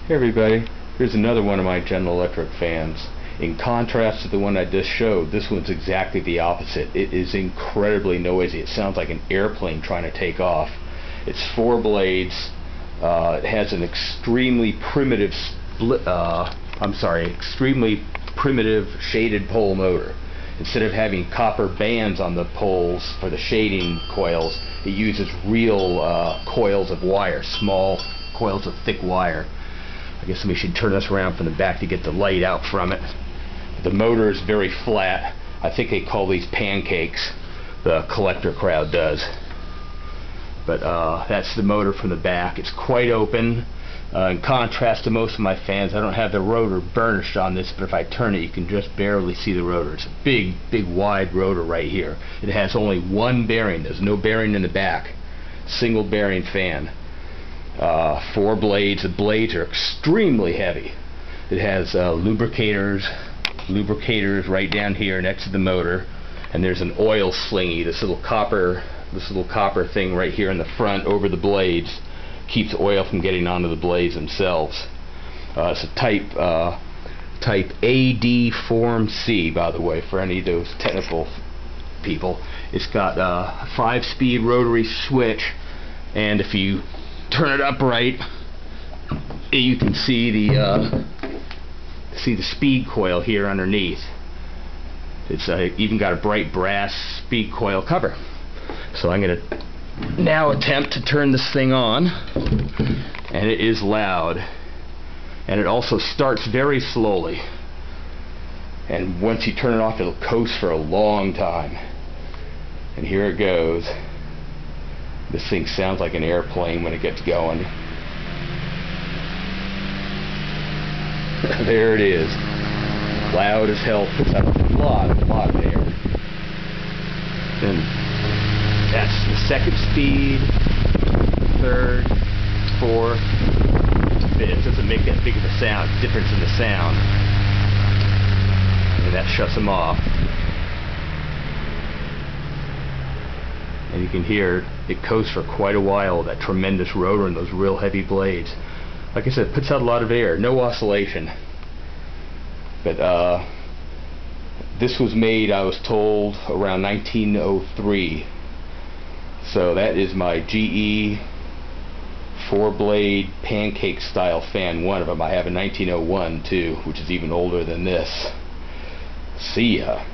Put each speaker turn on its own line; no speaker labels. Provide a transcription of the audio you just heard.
Hey everybody, here's another one of my General Electric fans. In contrast to the one I just showed, this one's exactly the opposite. It is incredibly noisy. It sounds like an airplane trying to take off. It's 4 blades. It has an extremely primitive extremely primitive shaded pole motor. Instead of having copper bands on the poles for the shading coils, it uses real coils of wire, small coils of thick wire. I guess we should turn this around from the back to get the light out from it. The motor is very flat. I think they call these pancakes, the collector crowd does. But that's the motor from the back. It's quite open. In contrast to most of my fans, I don't have the rotor burnished on this, but if I turn it, you can just barely see the rotor. It's a big, wide rotor right here. It has only one bearing. There's no bearing in the back. Single bearing fan. 4 blades. The blades are extremely heavy. It has lubricators right down here next to the motor, and there's an oil slingy. This little copper thing right here in the front over the blades keeps oil from getting onto the blades themselves. It's a type AD Form C, by the way, for any of those technical people. It's got a 5-speed rotary switch, and if you turn it upright, you can see the speed coil here underneath. It's even got a bright brass speed coil cover. So I'm going to now attempt to turn this thing on, and it is loud, and it also starts very slowly, and once you turn it off, it'll coast for a long time. And here it goes. This thing sounds like an airplane when it gets going. There it is. Loud as hell. Puts out a lot of air. And that's the second speed, third, fourth, fifth. It doesn't make that big of a difference in the sound. And that shuts them off. And you can hear it coasts for quite a while, that tremendous rotor and those real heavy blades. Like I said, it puts out a lot of air, no oscillation. But this was made, I was told, around 1903. So that is my GE 4-blade pancake style fan, one of them. I have a 1901 too, which is even older than this. See ya.